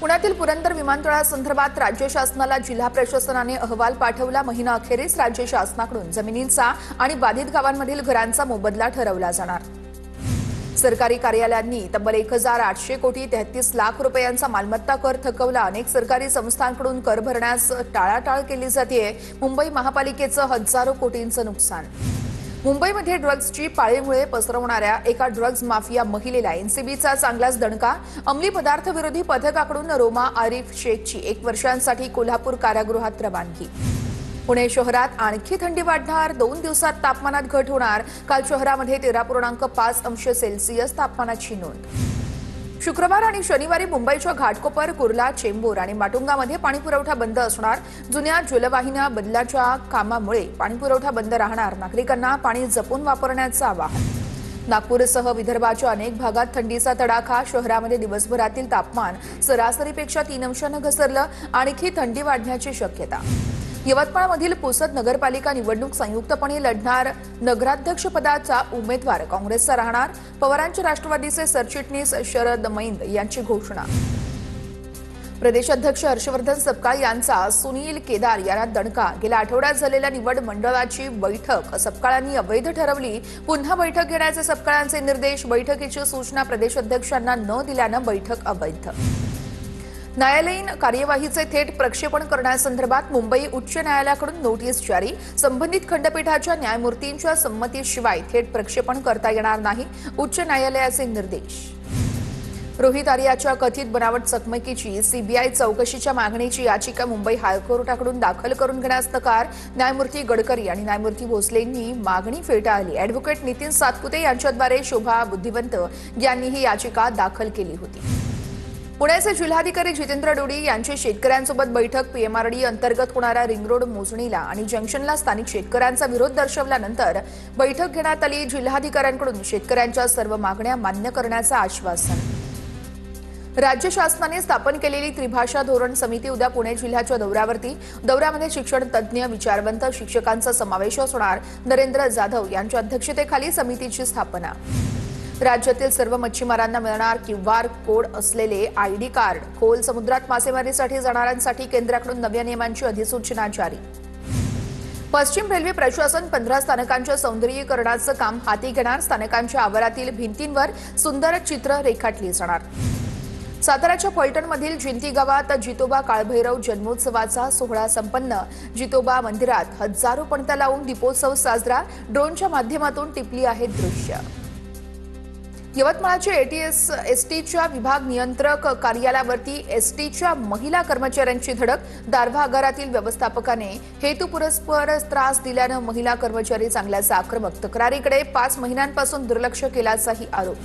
पुण्यातील पुरंदर विमानतळासंदर्भात राज्य शासनाला जिल्हा प्रशासनाने अहवाल पाठवला। महिना अखेरीस राज्य शासनाकडून जमिनींचा आणि बाधित गावांमधील घरांचा मोबदला ठरवला जाणार। सरकारी कार्यालयांनी तब्बल 1800 कोटी 33 लाख रुपयांचा मालमत्ता कर थकवला। अनेक सरकारी संस्थांकडून कर भरण्यास टाळाटाळ केली जाते। मुंबई महापालिकेचं हजारो कोटींचं नुकसान। मुंबईमध्ये ड्रग्जची पाळीमुळे पसरवणाऱ्या एका ड्रग्ज माफिया महिलेला एनसीबीचा चांगलाच दणका। अंमली पदार्थ विरोधी पथकाकडून रोमा आरिफ शेखची 1 वर्षांसाठी कोल्हापूर कारागृहात रवानगी। पुणे शहरात आणखी थंडी वाढणार। 2 दिवसात तापमानात घट होणार। काल शहरामध्ये 13.5 अंश सेल्सिअस तापमानाची नोंद। शुक्रवार आणि शनिवारी मुंबईच्या घाटकोपर, कुर्ला, चेंबूर आणि माटुंगामध्ये पाणीपुरवठा बंद असणार। जुन्या जलवाहिन्या बदलाच्या कामामुळे पाणीपुरवठा बंद राहणार। नागरिकांना पाणी जपून वापरण्याचं आवाहन। नागपूरसह विदर्भाच्या अनेक भागात थंडीचा तडाखा। शहरामध्ये दिवसभरातील तापमान सरासरीपेक्षा 3 अंशांनी घसरलं। आणखी थंडी वाढण्याची शक्यता। यवतमाळमधील पुसद नगरपालिका निवडणूक संयुक्तपणे लढणार। नगराध्यक्षपदाचा उमेदवार काँग्रेसचा राहणार। पवारांचे राष्ट्रवादीचे सरचिटणीस शरद मैंद यांची घोषणा। प्रदेशाध्यक्ष हर्षवर्धन सपकाळ यांचा सुनील केदार यांना दणका। गेल्या आठवड्यात झालेल्या निवड मंडळाची बैठक सपकाळांनी अवैध ठरवली। पुन्हा बैठक घेण्याचे सपकाळांचे निर्देश। बैठकीची सूचना प्रदेशाध्यक्षांना न दिल्यानं बैठक अवैध। न्यायालयीन कार्यवाहीचे थेट प्रक्षेपण करण्यासंदर्भात मुंबई उच्च न्यायालयाकडून नोटीस जारी। संबंधित खंडपीठाच्या न्यायमूर्तींच्या संमतीशिवाय थेट प्रक्षेपण करता येणार नाही। उच्च न्यायालयाचे निर्देश। रोहित आर्याच्या कथित बनावट चकमकीची सीबीआय चौकशीच्या मागणीची याचिका मुंबई हायकोर्टाकडून दाखल करून घेण्यास नकार। न्यायमूर्ती गडकरी आणि न्यायमूर्ती भोसलेंनी मागणी फेटाळली। ॲडव्होकेट नितीन सातपुते यांच्याद्वारे शोभा बुद्धिवंत यांनी ही याचिका दाखल केली होती। पुण्याचे जिल्हाधिकारी जितेंद्र डोडी यांची शेतकऱ्यांसोबत बैठक। पीएमआरडी अंतर्गत होणाऱ्या रिंग रोड मोजणीला आणि जंक्शनला स्थानिक शेतकऱ्यांचा विरोध दर्शवल्यानंतर बैठक घेण्यात आली। जिल्हाधिकाऱ्यांकडून शेतकऱ्यांच्या सर्व मागण्या मान्य करण्याचं आश्वासन। राज्य शासनाने स्थापन केलेली त्रिभाषा धोरण समिती उद्या पुणे जिल्ह्याच्या दौऱ्यामध्ये शिक्षण तज्ज्ञ, विचारवंत शिक्षकांचा समावेश असणार। नरेंद्र जाधव यांच्या अध्यक्षतेखाली समितीची स्थापना। राज्यातील सर्व मच्छीमारांना मिळणार क्यूआर कोड असलेले आयडी कार्ड। खोल समुद्रात मासेमारीसाठी जाणाऱ्यांसाठी केंद्राकडून नव्या नियमांची अधिसूचना जारी। पश्चिम रेल्वे प्रशासन 15 स्थानकांच्या सौंदर्यीकरणाचं काम हाती घेणार। स्थानकांच्या आवारातील भिंतींवर सुंदर चित्र रेखाटली जाणार। साताऱ्याच्या फलटणमधील जिंती गावात जितोबा काळभैरव जन्मोत्सवाचा सोहळा संपन्न। जितोबा मंदिरात हजारो पणत्या लावून दीपोत्सव साजरा। ड्रोनच्या माध्यमातून टिपली आहेत दृश्य। यवतमाळच्या एसटीच्या विभाग नियंत्रक कार्यालयावरती एसटीच्या महिला कर्मचाऱ्यांची धडक। दारव्हा आगारातील व्यवस्थापकाने हेतुपुरस्पर त्रास दिल्यानं महिला कर्मचारी चांगल्याच आक्रमक। तक्रारीकडे 5 महिन्यांपासून दुर्लक्ष केल्याचाही आरोप।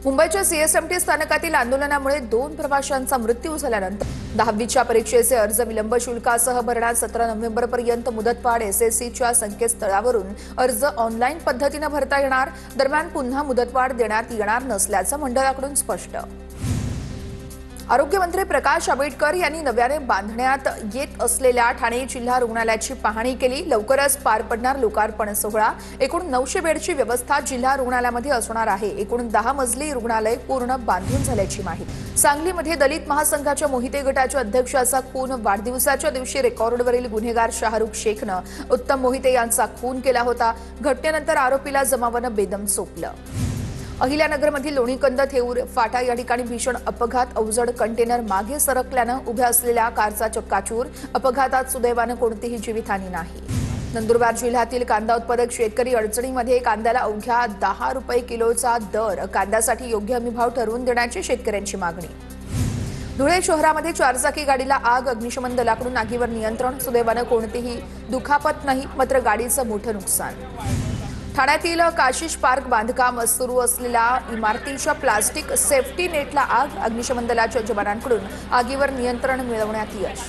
मुंबईच्या सीएसएमटी स्थानकातील आंदोलनामुळे 2 प्रवाशांचा मृत्यू झाल्यानंतर 10वीच्या परीक्षेचे अर्ज विलंब शुल्कासह भरण्यास 17 नोव्हेंबरपर्यंत मुदतवाढ। एसएससीच्या संकेतस्थळावरून अर्ज ऑनलाईन पद्धतीने भरता येणार। दरम्यान पुन्हा मुदतवाढ देण्यात येणार नसल्याचं मंडळाकडून स्पष्ट। आरोग्यमंत्री प्रकाश आंबेडकर यांनी नव्याने बांधण्यात येत असलेल्या ठाणे जिल्हा रुग्णालयाची पाहणी केली। लवकरच पार पडणार लोकार्पण सोहळा। एकूण 900 बेडची व्यवस्था जिल्हा रुग्णालयामध्ये असणार आहे। एकूण 10 मजली रुग्णालय पूर्ण बांधून झाल्याची माहिती। सांगलीमध्ये दलित महासंघाच्या मोहिते गटाच्या अध्यक्षाचा खून। वाढदिवसाच्या दिवशी रेकॉर्डवरील गुन्हेगार शाहरुख शेखनं उत्तम मोहिते यांचा खून केला होता। घटनेनंतर आरोपीला जमावानं बेदम चोपलं। अहिल्यानगरमधील लोणीकंद थेऊर फाटा या ठिकाणी भीषण अपघात। अवजड कंटेनर मागे सरकल्यानं उभ्या असलेल्या कारचा चक्काचूर। अपघातात सुदैवानं कोणतीही जीवितहानी नाही। नंदुरबार जिल्ह्यातील कांदा उत्पादक शेतकरी अडचणीमध्ये। कांद्याला अवघ्या 10 रुपये किलोचा दर। कांद्यासाठी योग्य हमीभाव ठरवून देण्याची शेतकऱ्यांची मागणी। धुळे शहरामध्ये 4चाकी गाडीला आग। अग्निशमन दलाकडून आगीवर नियंत्रण। सुदैवानं कोणतीही दुखापत नाही, मात्र गाडीचं मोठं नुकसान। ठाण्यातील काशिश पार्क बांधकाम सुरू असलेल्या इमारतीच्या प्लास्टिक सेफ्टी नेटला आग। अग्निशमन दलाच्या जवानांकडून आगीवर नियंत्रण मिळवण्यात यश।